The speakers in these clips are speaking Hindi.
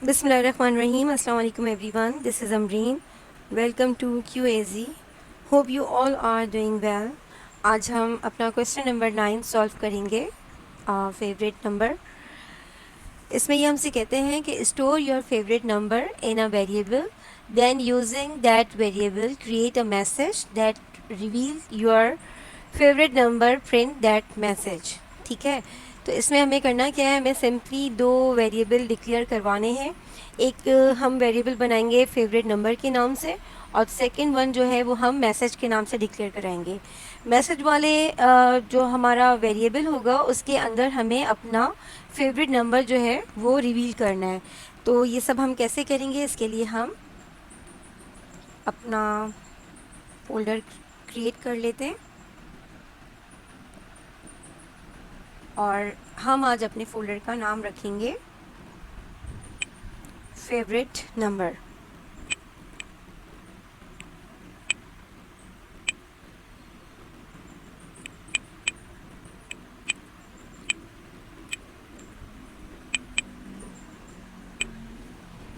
Bismillahirrahmanirrahim. Assalamu alaikum everyone. This is Amreen. Welcome to QAZ. Hope you all are doing well. आज हम अपना क्वेश्चन नंबर 9 सॉल्व करेंगे, फेवरेट नंबर। इसमें ये हमसे कहते हैं कि store your favourite number in a variable, then using that variable create a message that reveal your favourite number, print that message. ठीक है, तो इसमें हमें करना क्या है, हमें सिंपली दो वेरिएबल डिक्लेयर करवाने हैं। एक हम वेरिएबल बनाएंगे फेवरेट नंबर के नाम से, और सेकंड वन जो है वो हम मैसेज के नाम से डिक्लेयर कराएंगे। मैसेज वाले जो हमारा वेरिएबल होगा उसके अंदर हमें अपना फेवरेट नंबर जो है वो रिवील करना है। तो ये सब हम कैसे करेंगे, इसके लिए हम अपना फोल्डर क्रिएट कर लेते हैं, और हम आज अपने फोल्डर का नाम रखेंगे फेवरेट नंबर।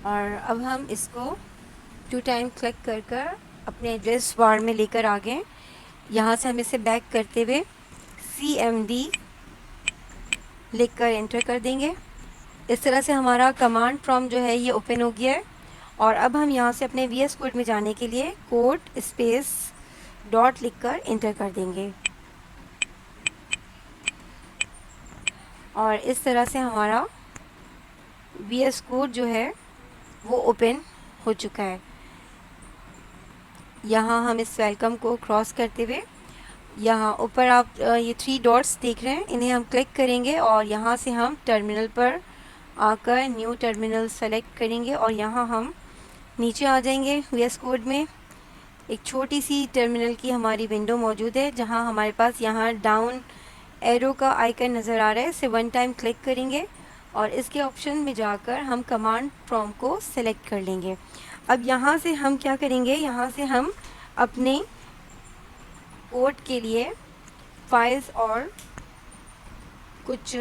और अब हम इसको 2 टाइम क्लिक कर कर अपने एड्रेस बार में लेकर आ गए। यहाँ से हम इसे बैक करते हुए CMD लिख कर एंटर कर देंगे। इस तरह से हमारा कमांड प्रॉम्प्ट जो है ये ओपन हो गया है। और अब हम यहाँ से अपने VS कोड में जाने के लिए कोड स्पेस डॉट लिख कर एंटर कर देंगे, और इस तरह से हमारा VS कोड जो है वो ओपन हो चुका है। यहाँ हम इस वेलकम को क्रॉस करते हुए यहाँ ऊपर आप ये 3 डॉट्स देख रहे हैं, इन्हें हम क्लिक करेंगे और यहाँ से हम टर्मिनल पर आकर न्यू टर्मिनल सेलेक्ट करेंगे, और यहाँ हम नीचे आ जाएंगे। VS कोड में एक छोटी सी टर्मिनल की हमारी विंडो मौजूद है, जहाँ हमारे पास यहाँ डाउन एरो का आइकन नज़र आ रहा है। इसे 1 टाइम क्लिक करेंगे और इसके ऑप्शन में जाकर हम कमांड प्रॉम्प्ट को सेलेक्ट कर लेंगे। अब यहाँ से हम क्या करेंगे, यहाँ से हम अपने कोड के लिए फाइल्स और कुछ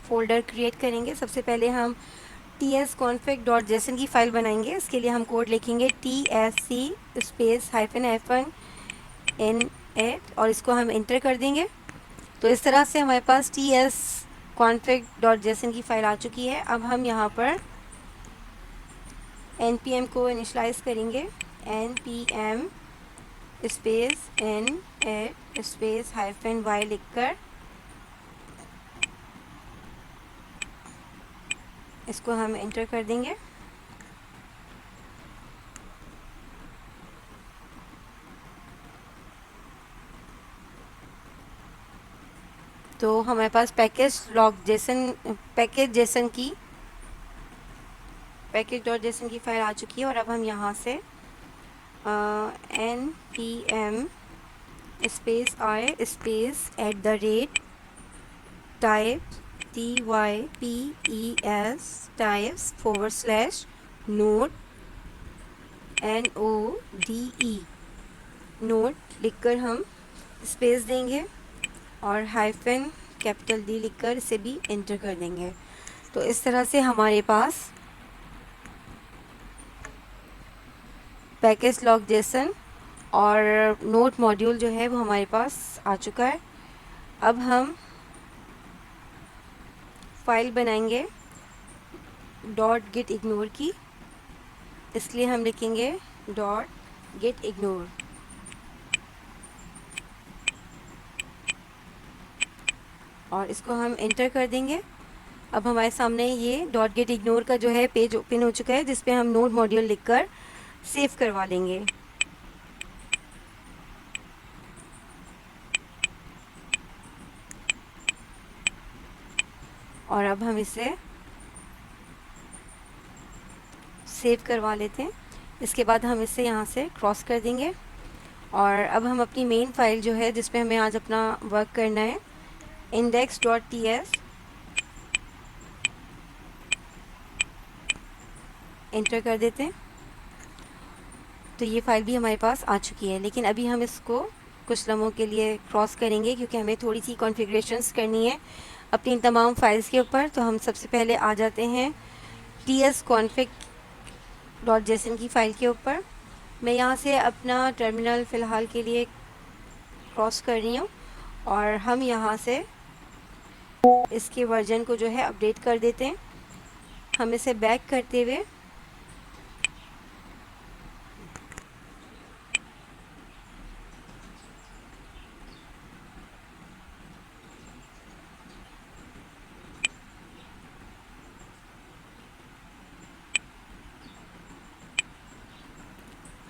फोल्डर क्रिएट करेंगे। सबसे पहले हम tsconfig.json की फ़ाइल बनाएंगे। इसके लिए हम कोड लिखेंगे tsc स्पेस -n8 और इसको हम इंटर कर देंगे। तो इस तरह से हमारे पास tsconfig.json की फ़ाइल आ चुकी है। अब हम यहाँ पर npm को इनिशलाइज करेंगे, npm space n8 space -y लिखकर इसको हम एंटर कर देंगे। तो हमारे पास पैकेज डॉट जेसन की फ़ाइल आ चुकी है। और अब हम यहाँ से npm space i space @type types types /node node लिखकर हम स्पेस देंगे और हाइफन कैपिटल D लिखकर इसे भी एंटर कर देंगे। तो इस तरह से हमारे पास पैकेज लॉग जेसन और नोट मॉड्यूल जो है वो हमारे पास आ चुका है। अब हम फाइल बनाएंगे .gitignore की, इसलिए हम लिखेंगे .gitignore और इसको हम एंटर कर देंगे। अब हमारे सामने ये .gitignore का जो है पेज ओपन हो चुका है, जिस पे हम नोड मॉड्यूल लिखकर सेव करवा लेंगे। और अब हम इसे सेव करवा लेते हैं। इसके बाद हम इसे यहाँ से क्रॉस कर देंगे, और अब हम अपनी मेन फाइल जो है जिस पे हमें आज अपना वर्क करना है, index.ts एंटर कर देते हैं। तो ये फाइल भी हमारे पास आ चुकी है, लेकिन अभी हम इसको कुछ लम्हों के लिए क्रॉस करेंगे क्योंकि हमें थोड़ी सी कॉन्फ़िगरेशंस करनी है अपनी तमाम फाइल्स के ऊपर। तो हम सबसे पहले आ जाते हैं tsconfig.json की फ़ाइल के ऊपर। मैं यहाँ से अपना टर्मिनल फ़िलहाल के लिए क्रॉस कर रही हूँ और हम यहाँ से इसके वर्जन को जो है अपडेट कर देते हैं। हम इसे बैक करते हुए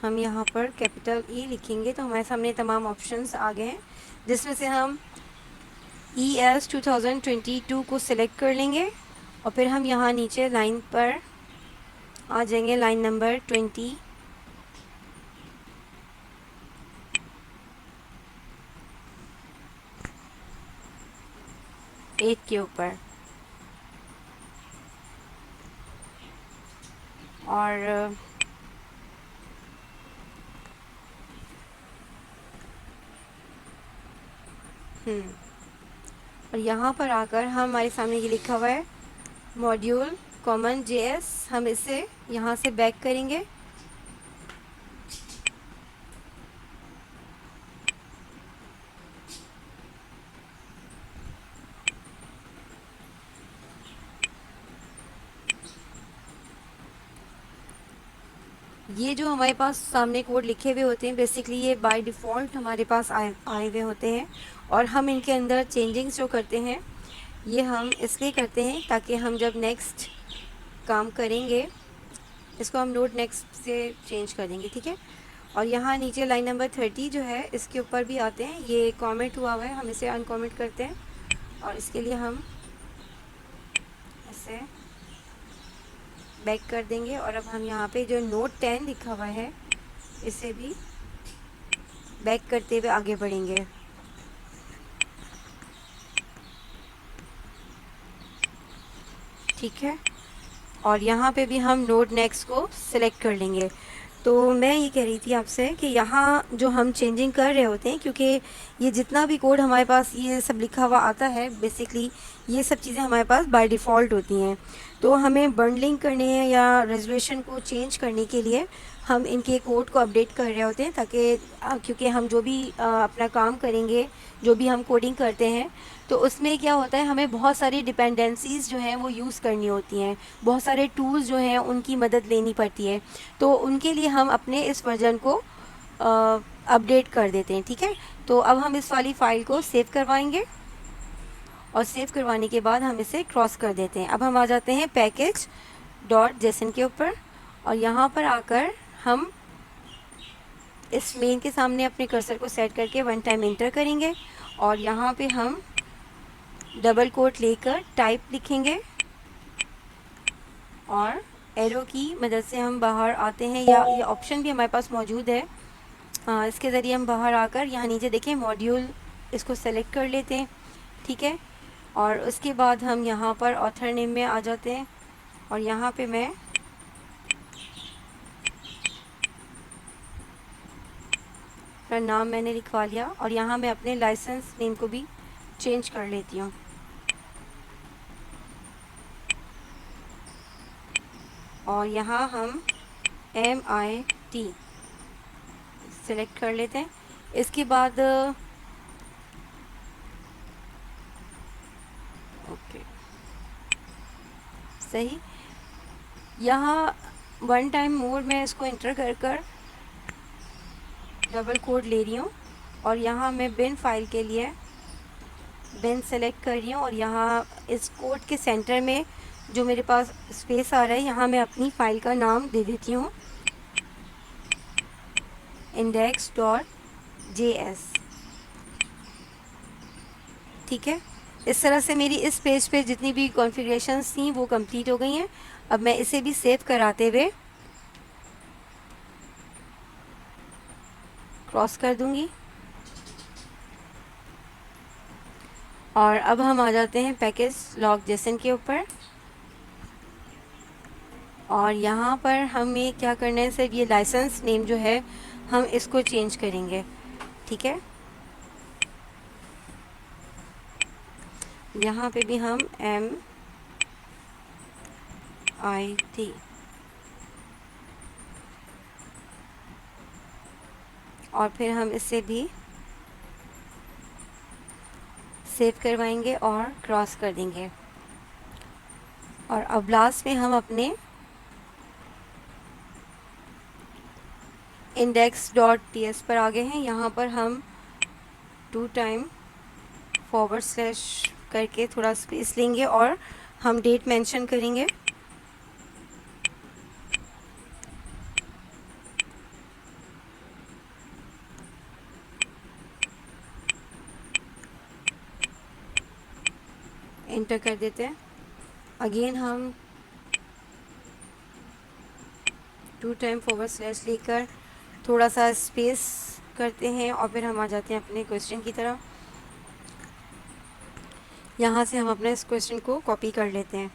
हम यहाँ पर कैपिटल ई लिखेंगे तो हमारे सामने तमाम ऑप्शंस आ गए हैं, जिसमें से हम ES 2022 को सिलेक्ट कर लेंगे और फिर हम यहाँ नीचे लाइन पर आ जाएंगे, लाइन नंबर 28 के ऊपर। और और यहाँ पर आकर हमारे सामने ये लिखा हुआ है मॉड्यूल कॉमन JS। हम इसे यहाँ से बैक करेंगे ये जो हमारे पास सामने कोड लिखे हुए होते हैं, बेसिकली ये बाय डिफ़ॉल्ट हमारे पास आए हुए होते हैं और हम इनके अंदर चेंजिंग्स जो करते हैं ये हम इसलिए करते हैं ताकि हम जब नेक्स्ट काम करेंगे इसको हम नोट नेक्स्ट से चेंज कर देंगे, ठीक है। और यहाँ नीचे लाइन नंबर 30 जो है इसके ऊपर भी आते हैं, ये कमेंट हुआ हुआ है, हम इसे अनकमेंट करते हैं और इसके लिए हम इसे बैक कर देंगे। और अब हम यहाँ पे जो नोट 10 लिखा हुआ है इसे भी बैक करते हुए आगे बढ़ेंगे। ठीक है, और यहाँ पे भी हम नोड नेक्स्ट को सिलेक्ट कर लेंगे। तो मैं ये कह रही थी आपसे कि यहाँ जो हम चेंजिंग कर रहे होते हैं, क्योंकि ये जितना भी कोड हमारे पास ये सब लिखा हुआ आता है, बेसिकली ये सब चीज़ें हमारे पास बाय डिफ़ॉल्ट होती हैं। तो हमें बंडलिंग करने या रेजोल्यूशन को चेंज करने के लिए हम इनके कोड को अपडेट कर रहे होते हैं, ताकि क्योंकि हम जो भी अपना काम करेंगे, जो भी हम कोडिंग करते हैं, तो उसमें क्या होता है हमें बहुत सारी डिपेंडेंसीज़ जो हैं वो यूज़ करनी होती हैं, बहुत सारे टूल्स जो हैं उनकी मदद लेनी पड़ती है। तो उनके लिए हम अपने इस वर्जन को अपडेट कर देते हैं, ठीक है। तो अब हम इस वाली फ़ाइल को सेव करवाएंगे और सेव करवाने के बाद हम इसे क्रॉस कर देते हैं। अब हम आ जाते हैं package.json के ऊपर और यहाँ पर आकर हम इस मेन के सामने अपने कर्सर को सेट करके वन टाइम इंटर करेंगे और यहाँ पे हम डबल कोट लेकर टाइप लिखेंगे और एरो की मदद से हम बाहर आते हैं, या ये ऑप्शन भी हमारे पास मौजूद है, इसके ज़रिए हम बाहर आकर यहाँ नीचे देखें मॉड्यूल, इसको सेलेक्ट कर लेते हैं, ठीक है। और उसके बाद हम यहाँ पर ऑथर नेम में आ जाते हैं और यहाँ पे मैं अपना नाम मैंने लिखवा लिया और यहाँ मैं अपने लाइसेंस नेम को भी चेंज कर लेती हूँ। और यहाँ हम MIT सेलेक्ट कर लेते हैं। इसके बाद ओके सही, यहाँ वन टाइम मोर मैं इसको इंटर कर कर डबल कोड ले रही हूँ और यहाँ मैं बिन फाइल के लिए बिन सेलेक्ट कर रही हूँ और यहाँ इस कोड के सेंटर में जो मेरे पास स्पेस आ रहा है यहाँ मैं अपनी फ़ाइल का नाम दे देती हूँ index.js, ठीक है। इस तरह से मेरी इस पेज पे जितनी भी कॉन्फ़िगरेशंस थी वो कंप्लीट हो गई हैं। अब मैं इसे भी सेव कराते हुए क्रॉस कर दूंगी और अब हम आ जाते हैं package.json के ऊपर और यहाँ पर हमें क्या करना है, सिर्फ ये लाइसेंस नेम जो है हम इसको चेंज करेंगे, ठीक है। यहाँ पे भी हम HIT। और फिर हम इसे भी सेव करवाएंगे और क्रॉस कर देंगे। और अब लास्ट में हम अपने index.ts पर आ गए हैं। यहाँ पर हम 2 टाइम / करके थोड़ा स्पेस लेंगे और हम डेट मेंशन करेंगे। एंटर कर देते हैं। अगेन हम 2 टाइम / लेकर थोड़ा सा स्पेस करते हैं और फिर हम आ जाते हैं अपने क्वेश्चन की तरफ। यहाँ से हम अपने इस क्वेश्चन को कॉपी कर लेते हैं।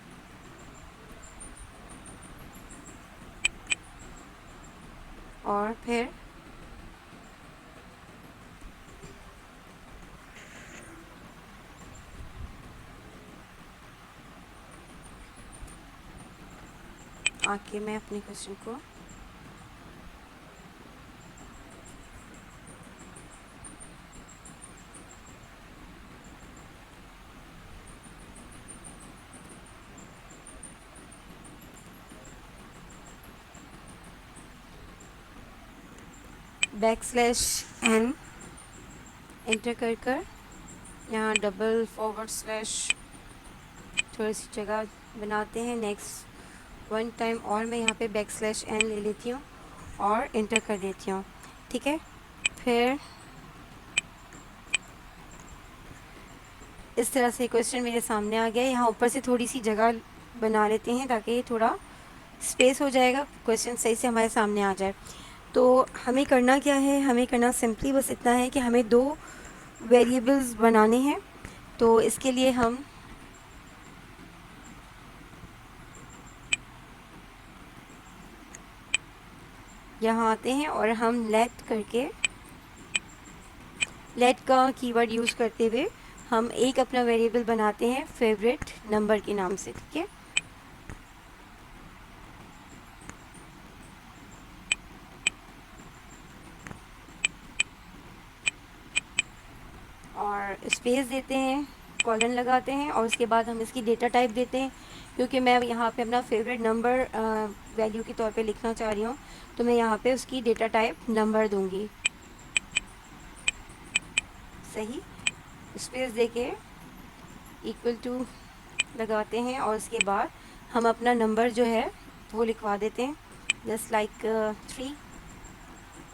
और फिर आके मैं अपने क्वेश्चन को \n एंटर कर यहाँ डबल / थोड़ी सी जगह बनाते हैं। नेक्स्ट 1 टाइम और मैं यहाँ पे \n ले लेती हूँ और एंटर कर देती हूँ। ठीक है, फिर इस तरह से क्वेश्चन मेरे सामने आ गया। यहाँ ऊपर से थोड़ी सी जगह बना लेते हैं ताकि थोड़ा स्पेस हो जाएगा, क्वेश्चन सही से हमारे सामने आ जाए। तो हमें करना क्या है, हमें करना सिंपली बस इतना है कि हमें 2 वेरिएबल्स बनाने हैं। तो इसके लिए हम यहाँ आते हैं और हम लेट का कीवर्ड यूज़ करते हुए हम एक अपना वेरिएबल बनाते हैं फेवरेट नंबर के नाम से। ठीक है, और स्पेस देते हैं, कॉलन लगाते हैं और उसके बाद हम इसकी डेटा टाइप देते हैं। क्योंकि मैं यहाँ पे अपना फेवरेट नंबर वैल्यू के तौर पे लिखना चाह रही हूँ, तो मैं यहाँ पे उसकी डेटा टाइप नंबर दूँगी। सही, स्पेस देके इक्वल टू लगाते हैं और उसके बाद हम अपना नंबर जो है वो लिखवा देते हैं, जस्ट लाइक 3।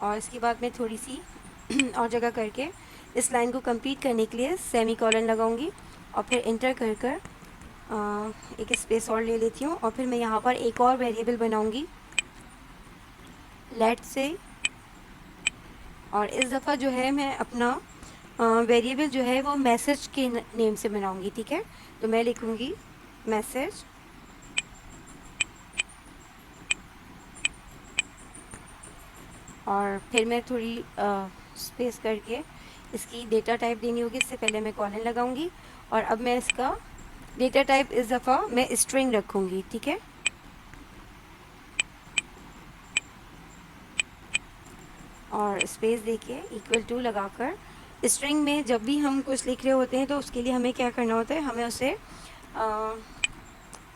और इसके बाद मैं थोड़ी सी और जगह करके इस लाइन को कंप्लीट करने के लिए सेमी कॉलन लगाऊंगी और फिर इंटर कर एक स्पेस और ले लेती हूँ। और फिर मैं यहाँ पर एक और वेरिएबल बनाऊंगी लेट से। और इस दफ़ा जो है मैं अपना वेरिएबल जो है वो मैसेज के नेम से बनाऊंगी। ठीक है, तो मैं लिखूंगी मैसेज और फिर मैं थोड़ी स्पेस करके इसकी डेटा टाइप देनी होगी। इससे पहले मैं कॉलन लगाऊंगी और अब मैं इसका डेटा टाइप इस दफ़ा मैं स्ट्रिंग रखूंगी। ठीक है, और स्पेस देके इक्वल टू लगाकर स्ट्रिंग में जब भी हम कुछ लिख रहे होते हैं तो उसके लिए हमें क्या करना होता है, हमें उसे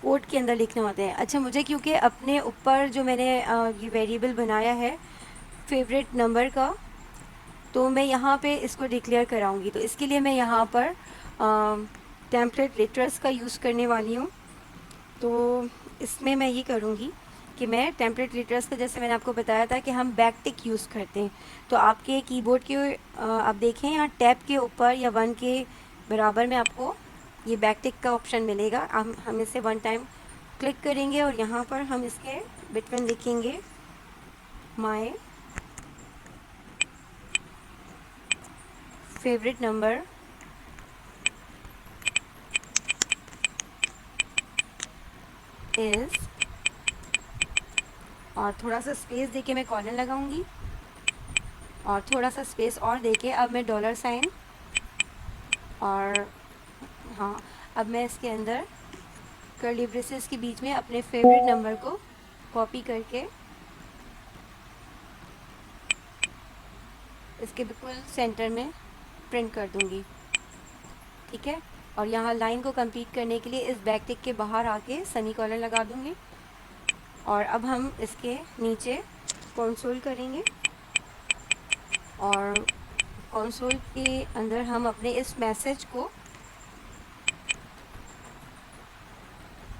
कोड के अंदर लिखना होता है। अच्छा, मुझे क्योंकि अपने ऊपर जो मैंने ये वेरिएबल बनाया है फेवरेट नंबर का, तो मैं यहाँ पे इसको डिक्लेयर कराऊंगी। तो इसके लिए मैं यहाँ पर टेम्पलेट लेटर्स का यूज़ करने वाली हूँ। तो इसमें मैं ये करूँगी कि मैं टेम्पलेट लेटर्स का, जैसे मैंने आपको बताया था कि हम बैकटिक यूज़ करते हैं, तो आपके कीबोर्ड के आप देखें यहाँ टैब के ऊपर या 1 के बराबर में आपको ये बैकटिक का ऑप्शन मिलेगा। हम इसे 1 टाइम क्लिक करेंगे और यहाँ पर हम इसके बिटवीन लिखेंगे माय फेवरेट नंबर इज़, और थोड़ा सा स्पेस देके मैं कॉलन लगाऊंगी और थोड़ा सा स्पेस और देके अब मैं $, और हाँ, अब मैं इसके अंदर कर्ली ब्रेसेस के बीच में अपने फेवरेट नंबर को कॉपी करके इसके बिल्कुल सेंटर में प्रिंट कर दूंगी, ठीक है। और यहाँ लाइन को कंप्लीट करने के लिए इस बैक टिक के बाहर आके सेमी कॉलन लगा दूंगी। और अब हम इसके नीचे कंसोल करेंगे और कंसोल के अंदर हम अपने इस मैसेज को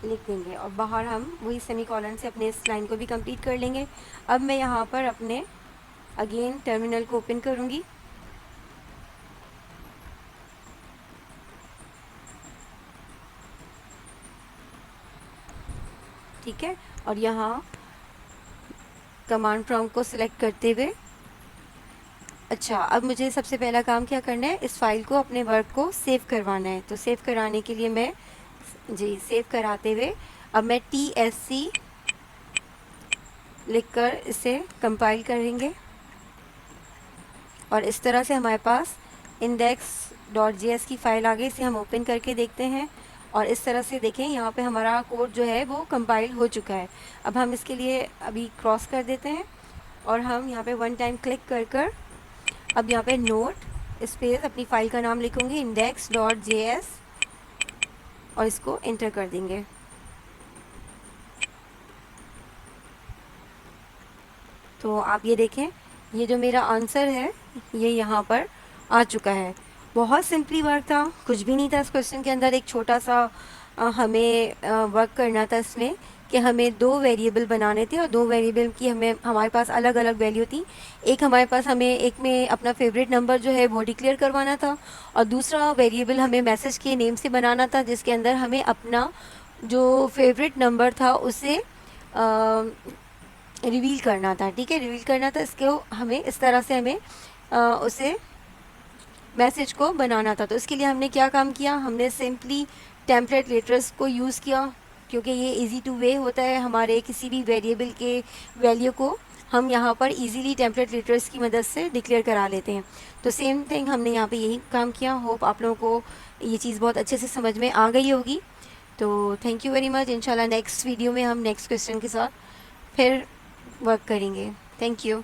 लिख देंगे और बाहर हम वही सेमी कॉलन से अपने इस लाइन को भी कंप्लीट कर लेंगे। अब मैं यहाँ पर अपने अगेन टर्मिनल को ओपन करूँगी ठीक है। और यहाँ कमांड प्रॉम्प्ट को सिलेक्ट करते हुए, अच्छा अब मुझे सबसे पहला काम क्या करना है, इस फाइल को अपने वर्क को सेव करवाना है। तो सेव कराने के लिए मैं जी सेव कराते हुए अब मैं TSC लिखकर इसे कंपाइल करेंगे और इस तरह से हमारे पास index.js की फ़ाइल आ गई। इसे हम ओपन करके देखते हैं और इस तरह से देखें यहाँ पे हमारा कोड जो है वो कंपाइल हो चुका है। अब हम इसके लिए अभी क्रॉस कर देते हैं और हम यहाँ पे वन टाइम क्लिक कर अब यहाँ पे नोट स्पेस अपनी फ़ाइल का नाम लिखूँगी index.js और इसको एंटर कर देंगे। तो आप ये देखें, ये जो मेरा आंसर है ये यहाँ पर आ चुका है। बहुत सिंपली वर्क था, कुछ भी नहीं था इस क्वेश्चन के अंदर। एक छोटा सा हमें वर्क करना था इसमें कि हमें दो वेरिएबल बनाने थे और दो वेरिएबल की हमारे पास अलग अलग वैल्यू थी। एक हमारे पास एक में अपना फेवरेट नंबर जो है वो डिक्लेयर करवाना था और दूसरा वेरिएबल हमें मैसेज के नेम से बनाना था, जिसके अंदर हमें अपना जो फेवरेट नंबर था उसे रिवील करना था, ठीक है। रिवील करना था इसको हमें, इस तरह से हमें उसे मैसेज को बनाना था। तो इसके लिए हमने क्या काम किया, हमने सिंपली टेम्पलेट लेटर्स को यूज़ किया, क्योंकि ये इजी टू वे होता है। हमारे किसी भी वेरिएबल के वैल्यू को हम यहाँ पर इजीली टेम्पलेट लेटर्स की मदद से डिक्लेयर करा लेते हैं। तो सेम थिंग हमने यहाँ पे यही काम किया। होप आप लोगों को ये चीज़ बहुत अच्छे से समझ में आ गई होगी। तो थैंक यू वेरी मच। इंशाल्लाह नेक्स्ट वीडियो में हम नेक्स्ट क्वेश्चन के साथ फिर वर्क करेंगे। Thank you.